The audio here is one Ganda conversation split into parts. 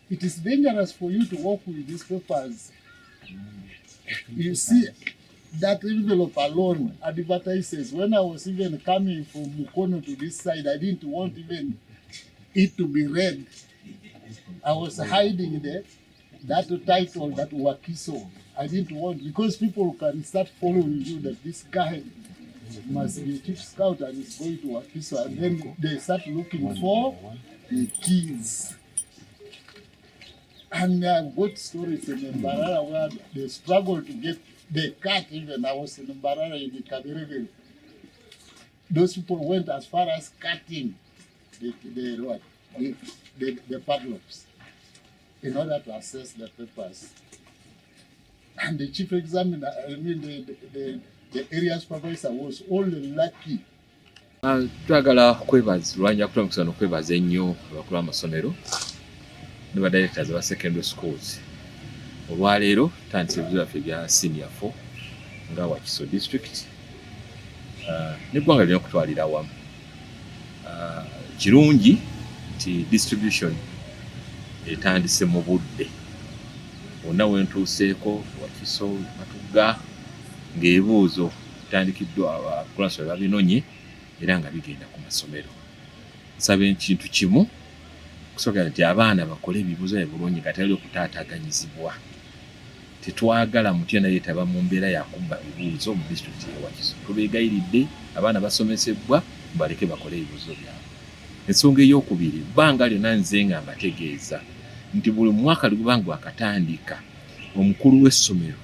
It is dangerous for you to work with these papers. You see, that envelope alone advertises. When I was even coming from Mukono to this side, I didn't want even it to be read. I was hiding that title, that Wakiso. I didn't want, because people can start following you that this guy must be a chief scout and is going to Wakiso, and then they start looking for the keys. And I've got stories in Mbarara where they struggle to get the cat. Even I was in Mbarara in the Kabirebe. Those people went as far as cutting the padlocks in order to access the papers. And the chief examiner, I mean the area supervisor, was only lucky. Twagala kwebaza lwanya kutomusano kwebaza ennyo abakulu amasomero ne ba directors ba secondary schools. Olwaleero tandise ebizibu byaffe bya senior 4 nga Wakiso district n'eggwanga lirina okutwalira wamu. Kirungi nti distribution etandise mu budde. Wonna wentuuseeko Wakiso Matugga ng'ebibuuzo bitandikiddwa abakulu amasomero babinonye era nga bigenda ku masomero. Nsaba ekintu kimu kusooka nti abaana bakole ebibuuzo ebirungi nga tewali okutaataaganyizibwa. Tetwagala muntu yenna yeetaba mu mbeera yakubba bibuuzo mu disitulikiti ya Wakiso. Tubeegayiridde abaana basomesebwa baleke bakole ebibuuzo byabwe. Ensonga ey'okubiri, bbanga lyonna nze nga mbategeeza nti buli mwaka lugubanga gwakatandika omukulu w'essomero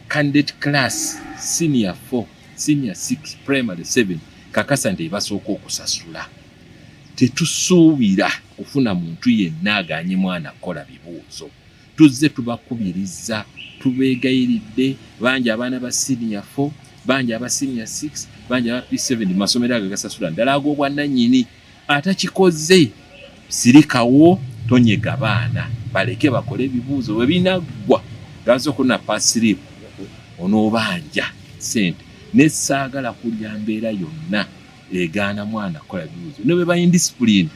candidate class senior 4 senior 6 primary 7 kakasa nti basooka okusasula. Tetusuubira kufuna muntu yenna aganye mwana kukola bibuuzo. Tuzze tubakubiriza, tubeegayiridde bangi abaana ba senior 4 bangi aba senior 6 bangi aba P7 masomero ago gasasula ddala ag'obwannannyini. Atakikoze sirikawo tonyega baana baleke bakole ebibuuzo bwe binaggwa gazo kuna pasirip onoobanja sente n'essaagala kulya mbeera yonna egaana mwana kukola bibuuzo. Ne bwe ba indiscipline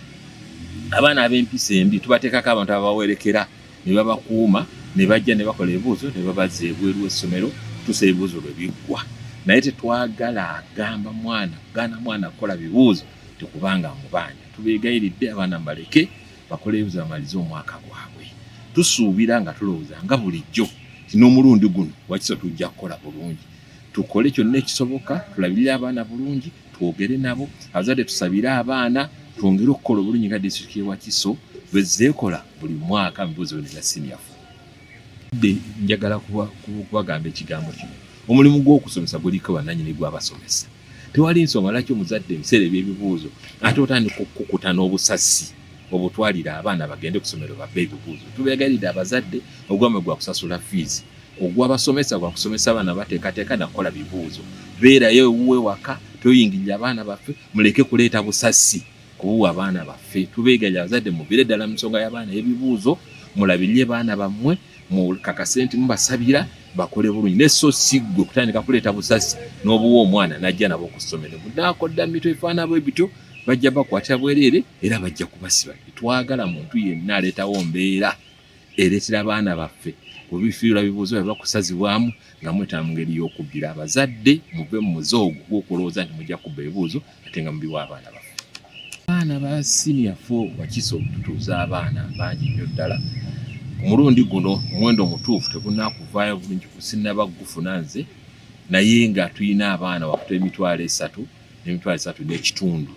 abaana ab'empisa embi tubateekako abantu abawerekera ne babakuuma ne bajja ne bakola ebibuuzo ne babazza ebweru w'essomero tusa ebibuuzo bwe biggwa. Naye tetwagala agamba mwana kugaana mwana kukola bibuuzo tekubanga mubanja. Tubeegayiridde abaana mbaleke bakole ebibuuzo bamalize omwaka gwabwe. Tusuubira nga tulowooza nga bulijjo n'omulundi guno Wakiso tujja kukola bulungi. Tukole kyonna ekisoboka, tulabirire abaana bulungi, twogere nabo, abazadde tusabire abaana, twongere okukola obulungi nga disitulikiti y'e Wakiso bwe zeekola buli mwaka mu bibuuzo bino ebya senior 4. Njagala kubagamba ekigambo kino. Omulimu gw'okusomesa guliko bannannyini gw'abasomesa. Tewali nsonga lwaki omuzadde ebiseera eby'ebibuuzo ate otandika okukuta n'obusasi obutwalira abaana bagende ku ssomero babbe ebibuuzo. Tubeegayiridde abazadde ogwama gwa kusasula fees, ogw'abasomesa gwa kusomesa abaana bateekateeka na kukola bibuuzo. Beerayo ewuwe waka, toyingirira abaana baffe, muleke kuleeta busasi kubuwa abaana baffe. Tubeegayirira abazadde muviire ddala mu nsonga y'abaana y'ebibuuzo, mulabirire baana bammwe, mukakase nti mubasabira bakole bulungi. Ne so si ggwe kutandika kuleeta busasi n'obuwa omwana n'ajja nabo ku ssomero. Munaakodda mito efaana bwe bityo bajja bakwata bwereere era bajja kubasiba. Twagala muntu yenna aleetawo mbeera ereetera abaana baffe kubifiirwa bibuuzo bye bakusazibwamu nga mwetaba mu ngeri y'okubbira. Abazadde muve mu muzoogo gw'okulowooza nti mujja kubba ebibuuzo ate nga mubiwa abaana baffe. Abaana ba senior 4 Wakiso tutuuza abaana bangi nnyo ddala. Omulundi guno omuwendo omutuufu tegunaakuvaayo bulungi kusinnaba gufuna nze, naye nga tulina abaana wakuta emitwalo 3 n'emitwalo 3 n'ekitundu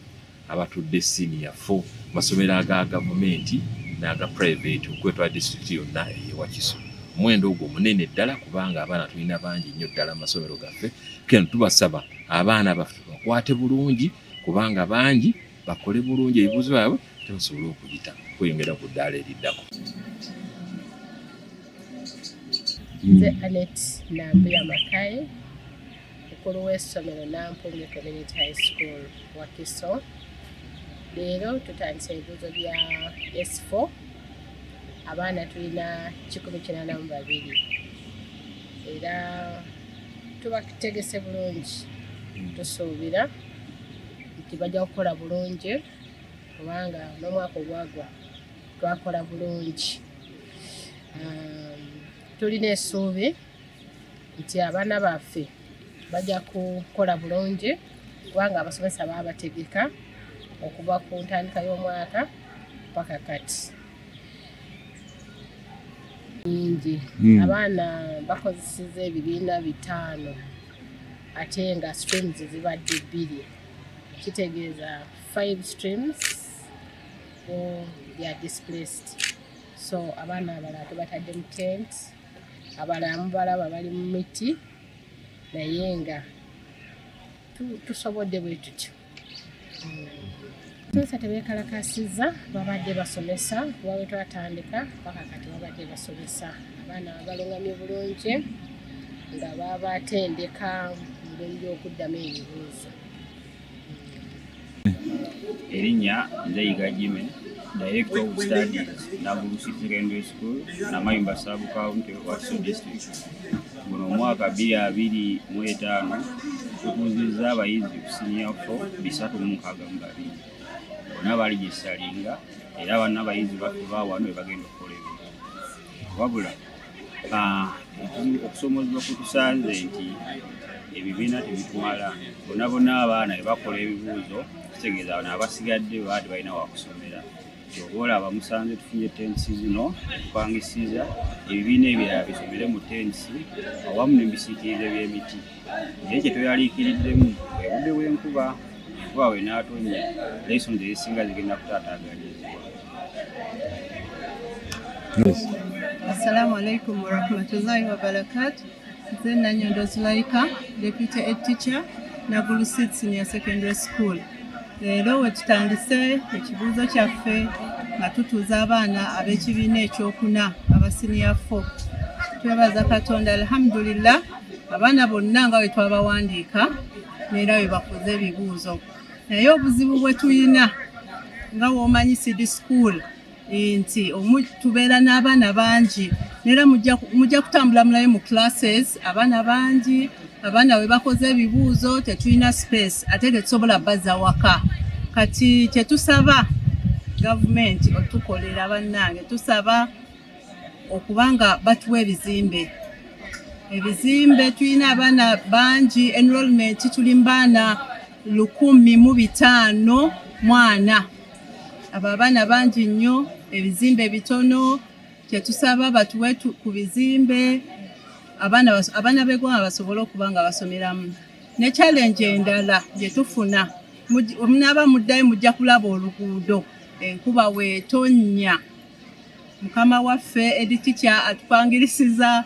abatudde senior 4 masomero aga gavumenti n'aga private okwetwala disitulikiti yonna ey'e Wakiso. Omuwendo ogwo munene ddala kubanga abaana tulina bangi nnyo ddala mu masomero gaffe. Keno tubasaba abaana baffe bakwate bulungi kubanga bangi bakole bulungi ebibuuzo byabwe tebasobole okuyita kweyongera ku ddaala eriddako. Nze Anet Nambuya Makaye, mukulu w'essomero Nampunge Community High School Wakiso. Leero tutandise ebibuuzo bya S4. Abaana tulina 182 era tubategese bulungi. Tusuubira nti bajja kukola bulungi kubanga n'omwaka ogwagwa twakola bulungi. Tulina essuubi nti abaana baffe bajja kukola bulungi kubanga abasomesa baabategeka okuva ku ntandika y'omwaka paka kati. Abaana bakozeseza ebibiina 5 ate nga streams zibadde 2. Kitegeeza 5 streams they are displaced. So abaana abalala tubatadde mu tent, abalala mubalaba bali mu miti naye nga tusobodde bwe tutyo. Abasomesa tebeekalakasizza, babadde basomesa kuba bwe twatandika paka kati babadde basomesa. Abaana balungamye bulungi nga babatendeka mu ngeri y'okuddamu ebibuuzo. Erinnya Nzeyiga Jimmy, Director of Studies, Naguru City Secondary School, Namayumba Sub-County, Wakiso District. Guno mwaka 2025 tukuuzizza abayizi ku senior 4 362. Bonna baligisalinga era banna abayizi batuba wano bagenda okukola ebibuuzo. Wabula okusomozebwa kutusanze nti ebibiina tebitumala. Bonna abaana bakola ebibuuzo kitegeeza bano abasigadde baadde balina wakusomera. Obola abamusanze tufunye tensi zino tukwangisizza ebibiina ebirala bisomere mu tensi awamu n'ebisiikirize by'emiti. Naye kye tweyaliikiriddemu obudde bw'enkuba we n'atonnya lessons ezisinga zigenda kutaataaganyizibwa. Assalamu alaikum warahmatullahi wabarakatuh. Nze Nanyondo Zulaika, Deputy Head Teacher, Naguru City Senior Secondary School. Leero we tutandise ekibuuzo kyaffe nga tutuuza abaana ab'ekibiina ekyokuna aba Senior 4. Twebaza Katonda alhamdulillah, abaana bonna nga bwe twabawandiika neera bwe bakoze ebibuuzo. Naye obuzibu bwe tuyina nga w'omanyi City School nti tubeera n'abaana bangi neera mujja kutambula mulayo mu classes abaana bangi. Abaana bwe bakoze ebibuuzo tetulina space ate tetusobola bazza waka. Kati kyetusaba gavumenti otukolera bannange, tusaba okubanga batuwa ebizimbe. Tulina abaana bangi, enrollment tuli baana 1,500 mwana. Abo abaana bangi nnyo, ebizimbe bitono. Kyetusaba batuwe ku bizimbe abaana b'eggwanga basobole okuba nga basomeramu. Ne challenge endala gye tufuna omunaaba muddayo mujja kulaba oluguudo enkuba weetonnya. Mukama waffe Head Teacher atupangirisiza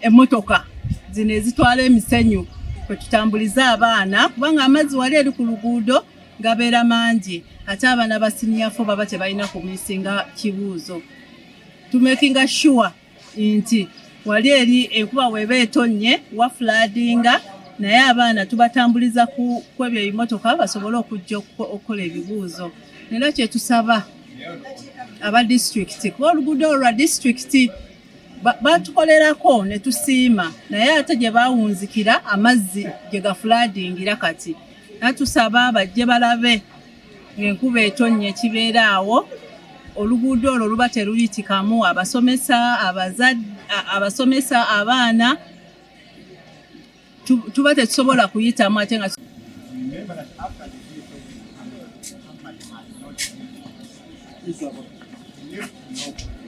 emmotoka zino ezitwala emisenyu kwe tutambuliza abaana kubanga amazzi wali eri ku luguudo gabeera mangi ate abaana ba Senior 4 baba tebalina kumisinga kibuuzo. Tumakinga sure nti wali eri enkuba weba etonnye wa floodinga naye abaana tubatambuliza ku ebyo ebimotoka basobole okujja okukola ebibuuzo. Nera kyetusaba aba district kuba oluguudo olwa district batukolerako ne tusiima naye ate gye baawunzikira amazzi gye ga floodingira kati. Natusaba bajje balabe ng'enkuba etonnye ekibeera awo oluguudo olwo luba teruyitikamu abasomesa abaana tuba tetusobola kuyitamu ate nga Remember that after the vehicle, Muhammad might not be.